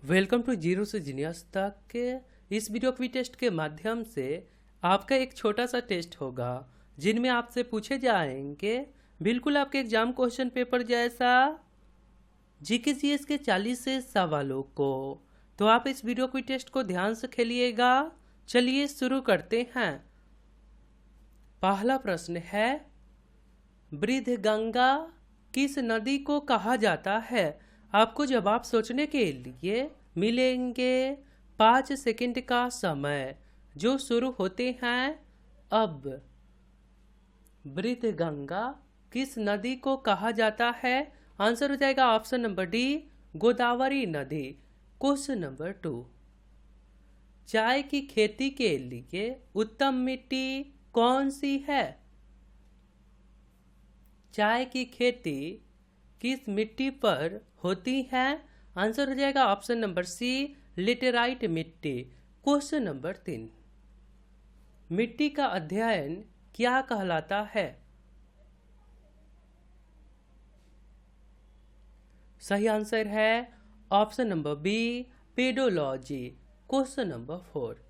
Welcome to zero से genius तक के इस वीडियो क्विज टेस्ट के माध्यम से आपका एक छोटा सा टेस्ट होगा जिनमें आपसे पूछे जाएंगे बिल्कुल आपके एग्जाम क्वेश्चन पेपर जैसा जीके जीएस के 40 से सवालों को। तो आप इस वीडियो क्विज टेस्ट को ध्यान से खेलिएगा। चलिए शुरू करते हैं। पहला प्रश्न है, वृद्ध गंगा किस नदी को कहा जाता है? आपको जवाब सोचने के लिए मिलेंगे 5 सेकंड का समय जो शुरू होते हैं अब। वृद्ध गंगा किस नदी को कहा जाता है? आंसर हो जाएगा ऑप्शन नंबर डी, गोदावरी नदी। क्वेश्चन नंबर 2, चाय की खेती के लिए उत्तम मिट्टी कौन सी है? चाय की खेती किस मिट्टी पर होती है? आंसर हो जाएगा ऑप्शन नंबर सी, लेटेराइट मिट्टी। क्वेश्चन नंबर 3, मिट्टी का अध्ययन क्या कहलाता है? सही आंसर है option number B, pedology. Question number 4,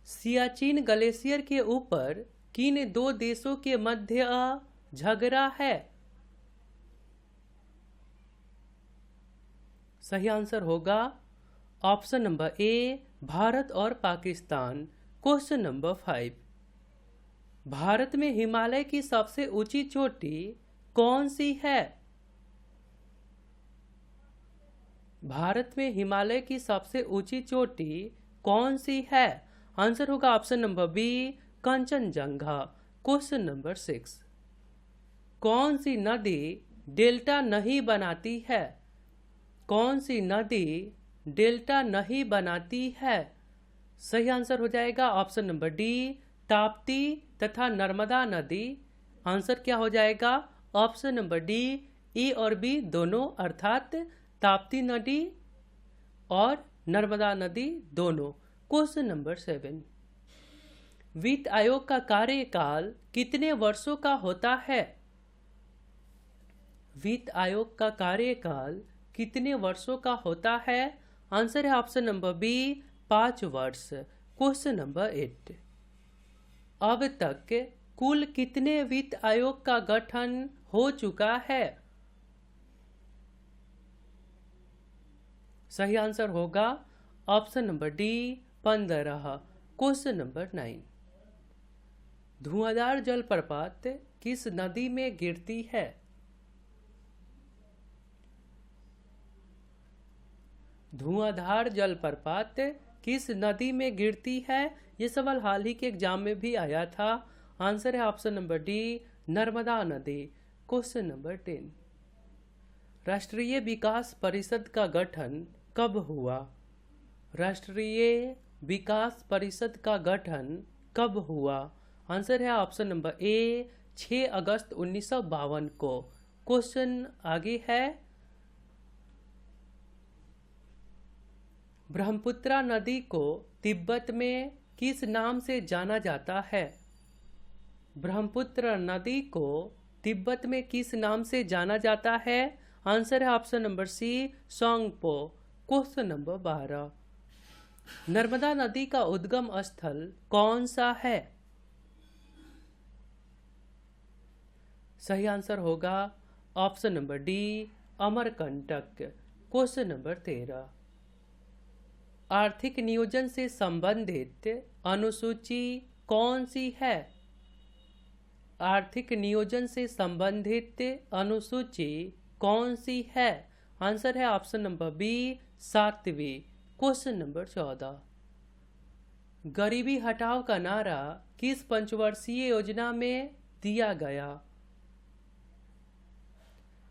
Siachen glacier के ऊपर किन दो देशों के मध्य झगड़ा है? सही आंसर होगा ऑप्शन नंबर ए, भारत और पाकिस्तान। क्वेश्चन नंबर 5, भारत में हिमालय की सबसे ऊंची चोटी कौन सी है? भारत में हिमालय की सबसे ऊंची चोटी कौन सी है? आंसर होगा option number B, Kanchenjunga. Question number 6, कौन सी नदी डेल्टा नहीं बनाती है? कौन सी नदी डेल्टा नहीं बनाती है? सही आंसर हो जाएगा ऑप्शन नंबर डी, ताप्ती तथा नर्मदा नदी। आंसर क्या हो जाएगा? ऑप्शन नंबर डी, ए और बी दोनों, अर्थात ताप्ती नदी और नर्मदा नदी दोनों। क्वेश्चन नंबर 7, वित्त आयोग का कार्यकाल कितने वर्षों का होता है? वित्त आयोग का कार्यकाल कितने वर्षों का होता है? आंसर है ऑप्शन नंबर बी, 5 वर्ष। क्वेश्चन नंबर 8, अब तक कुल कितने वित्त आयोग का गठन हो चुका है? सही आंसर होगा option number D, 15। Question number 9, धुआंधार जलप्रपात किस नदी में गिरती है? धुआंधार जलप्रपात किस नदी में गिरती है? ये सवाल हाल ही के एग्जाम में भी आया था। आंसर है ऑप्शन नंबर डी, नर्मदा नदी। क्वेश्चन नंबर 10, राष्ट्रीय विकास परिषद का गठन कब हुआ? राष्ट्रीय विकास परिषद का गठन कब हुआ? आंसर है ऑप्शन नंबर ए, 6 अगस्त 1952 को। क्वेश्चन आगे है, ब्रह्मपुत्रा नदी को तिब्बत में किस नाम से जाना जाता है? ब्रह्मपुत्र नदी को तिब्बत में किस नाम से जाना जाता है? आंसर है ऑप्शन नंबर सी, सोंगपो। क्वेश्चन नंबर 12, नर्मदा नदी का उद्गम स्थल कौन सा है? सही आंसर होगा option number D, Amarkantak. Question number 13, आर्थिक नियोजन से संबंधित अनुसूची कौन सी है? आर्थिक नियोजन से संबंधित अनुसूची कौन सी है? आंसर है ऑप्शन नंबर बी, 7वीं। क्वेश्चन नंबर 14, गरीबी हटाओ का नारा किस पंचवर्षीय योजना में दिया गया?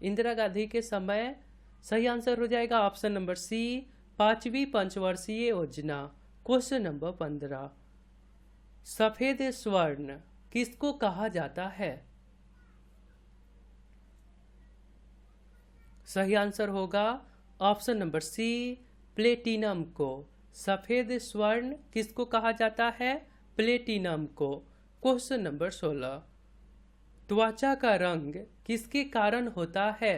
इंदिरा गांधी के समय। सही आंसर हो जाएगा ऑप्शन नंबर सी, 5वीं पंचवर्षीय योजना। क्वेश्चन नंबर 15, सफेद स्वर्ण किसको कहा जाता है? सही आंसर होगा ऑप्शन नंबर सी, प्लेटिनम को। सफेद स्वर्ण किसको कहा जाता है? प्लेटिनम को। क्वेश्चन नंबर 16, त्वचा का रंग किसके कारण होता है?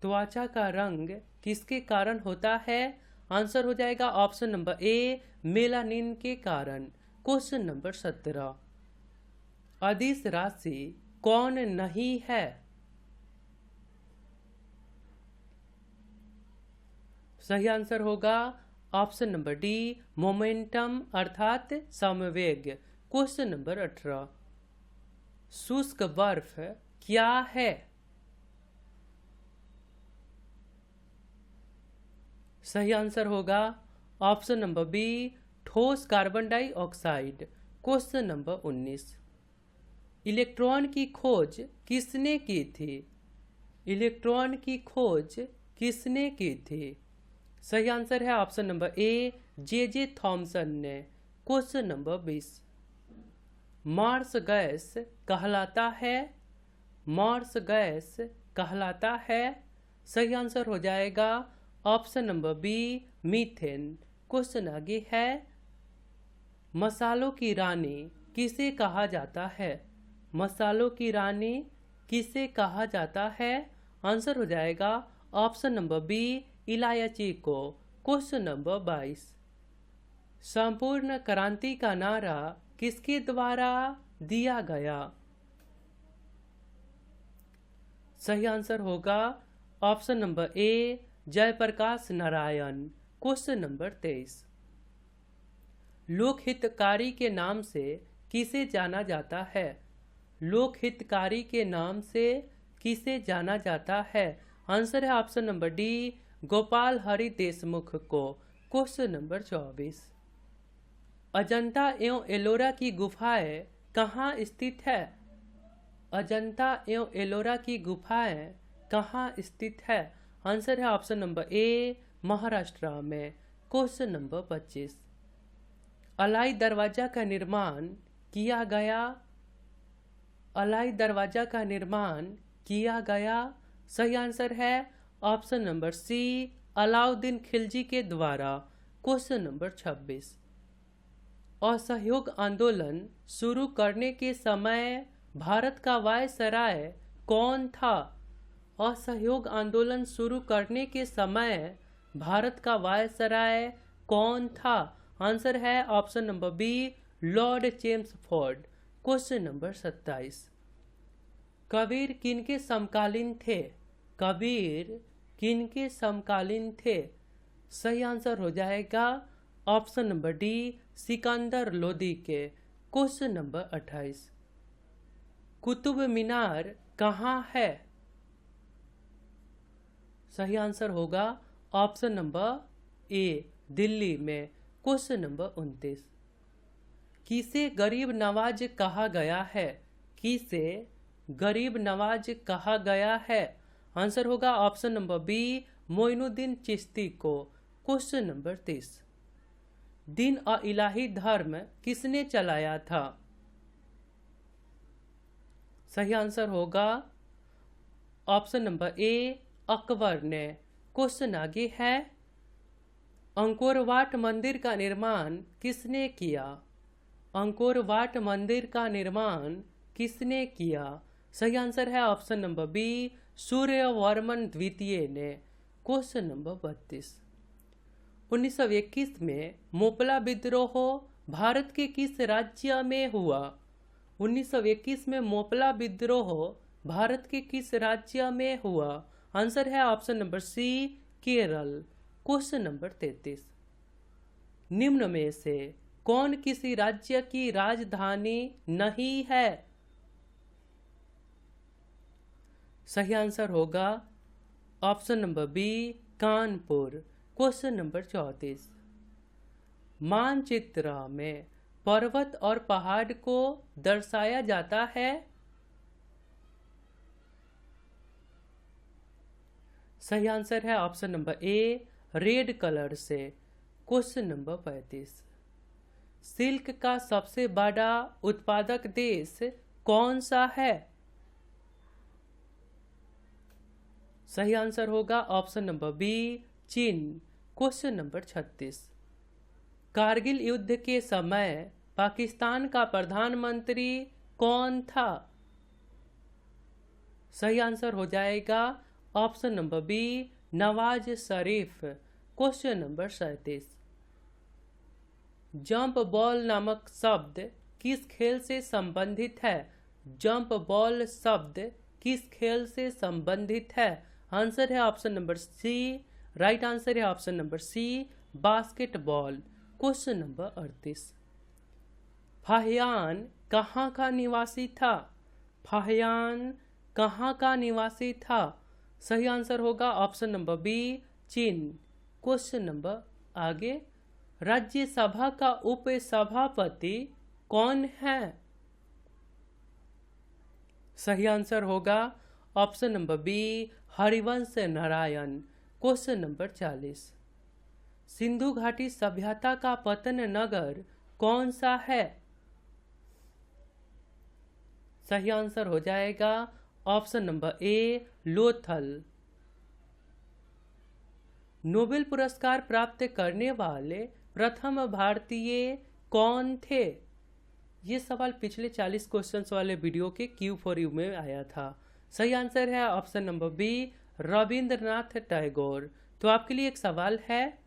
त्वचा का रंग किसके कारण होता है? आंसर हो जाएगा ऑप्शन नंबर ए, मेलानिन के कारण। क्वेश्चन नंबर 17, अदिश राशि कौन नहीं है? सही आंसर होगा ऑप्शन नंबर डी, मोमेंटम अर्थात समवेग। क्वेश्चन नंबर 18, शुष्क बर्फ क्या है? सही आंसर होगा ऑप्शन नंबर बी, ठोस carbon dioxide. Question number 19, electron की खोज किसने की थी? इलेक्ट्रॉन की खोज किसने की थी? सही आंसर है ऑप्शन नंबर ए, जे थॉमसन ने। क्वेश्चन नंबर 20, मार्स गैस कहलाता है? मार्स गैस कहलाता है? सही आंसर हो जाएगा option number B, methane. Question आगे है, मसालों की रानी किसे कहा जाता है? मसालों की रानी किसे कहा जाता है? आंसर हो जाएगा ऑप्शन नंबर बी, इलायची को। क्वेश्चन नंबर 22, संपूर्ण क्रांति का नारा किसके द्वारा दिया गया? सही आंसर होगा option number A, Jayaprakash Narayan. Question number 23, लोकहितकारी के नाम से किसे जाना जाता है? लोकहितकारी के नाम से किसे जाना जाता है? आंसर है option number D, Gopal Hari Deshmukh को। क्वेश्चन नंबर 24, अजंता एवं एलोरा की गुफाएं कहाँ स्थित है? अजंता एवं एलोरा की गुफाएं कहाँ स्थित है? आंसर है ऑप्शन नंबर ए, महाराष्ट्र में। क्वेश्चन नंबर 25, अलाई दरवाजा का निर्माण किया गया? अलाई दरवाजा का निर्माण किया गया? सही आंसर है option number C, Alauddin Khilji के द्वारा। क्वेश्चन नंबर 26, असहयोग आंदोलन शुरू करने के समय भारत का वायसराय कौन था? असहयोग आंदोलन शुरू करने के समय भारत का वायसराय कौन था? आंसर है option number B, Lord Chelmsford. Question number 27, Kabir किनके समकालीन थे? कबीर किनके समकालीन थे? सही आंसर हो जाएगा option number D, Sikandar Lodi के। क्वेश्चन नंबर 28, कुतुब मीनार कहाँ है? सही आंसर होगा ऑप्शन नंबर ए, दिल्ली में। क्वेश्चन नंबर 29, किसे गरीब नवाज कहा गया है? किसे गरीब नवाज कहा गया है? आंसर होगा option number B, Moinuddin Chishti को। क्वेश्चन नंबर 30, दीन और इलाही धर्म किसने चलाया था? सही आंसर होगा ऑप्शन नंबर ए, अकबर ने। क्वेश्चन आगे है, अंकोर वाट मंदिर का निर्माण किसने किया? अंकोर वाट मंदिर का निर्माण किसने किया? सही आंसर है ऑप्शन नंबर बी, सूर्यवर्मन द्वितीय ने। क्वेश्चन नंबर 32, 1921 में मोपला विद्रोह भारत के किस राज्य में हुआ? 1921 में मोपला विद्रोह भारत के किस राज्य में हुआ? आंसर है option number C, Kerala. Question number 33, निम्न में से कौन किसी राज्य की राजधानी नहीं है? सही आंसर होगा option number B, Kanpur. Question number 34, मानचित्र में पर्वत और पहाड़ को दर्शाया जाता है? सही आंसर है ऑप्शन नंबर ए, रेड कलर से। क्वेश्चन नंबर 35, सिल्क का सबसे बड़ा उत्पादक देश कौन सा है? सही आंसर होगा ऑप्शन नंबर बी, चीन। क्वेश्चन नंबर 36, कारगिल युद्ध के समय पाकिस्तान का प्रधानमंत्री कौन था? सही आंसर हो जाएगा option number B Nawaz Sharif. Question number 37, jump ball नामक शब्द किस खेल से संबंधित है? जंप बॉल शब्द किस खेल से संबंधित है? आंसर है option number C, right answer है option number C, basketball. Question number 38, Fahien कहाँ का निवासी था? फाहियान कहाँ का निवासी था? सही आंसर होगा ऑप्शन नंबर बी, चीन। क्वेश्चन नंबर आगे, राज्यसभा का उपसभापति कौन है? सही आंसर होगा option number B, Harivansh Narayan. Question number 40, Sindhu घाटी सभ्यता का पतन नगर कौन सा है? सही आंसर हो जाएगा ऑप्शन नंबर ए, लोथल। नोबेल पुरस्कार प्राप्त करने वाले प्रथम भारतीय कौन थे? ये सवाल पिछले 40 क्वेश्चंस वाले वीडियो के Q4U में आया था। सही आंसर है option number B, Rabindranath Tagore. तो आपके लिए एक सवाल है,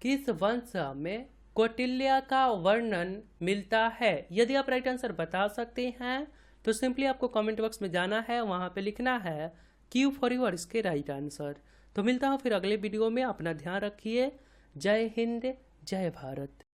किस वंश में कौटिल्य का वर्णन मिलता है? यदि आप राइट आंसर बता सकते हैं तो सिंपली आपको कमेंट बॉक्स में जाना है, वहां पे लिखना है Q4U और इसके राइट आंसर। तो मिलता हूँ फिर अगले वीडियो में, अपना ध्यान रखिए। जय हिंद, जय भारत।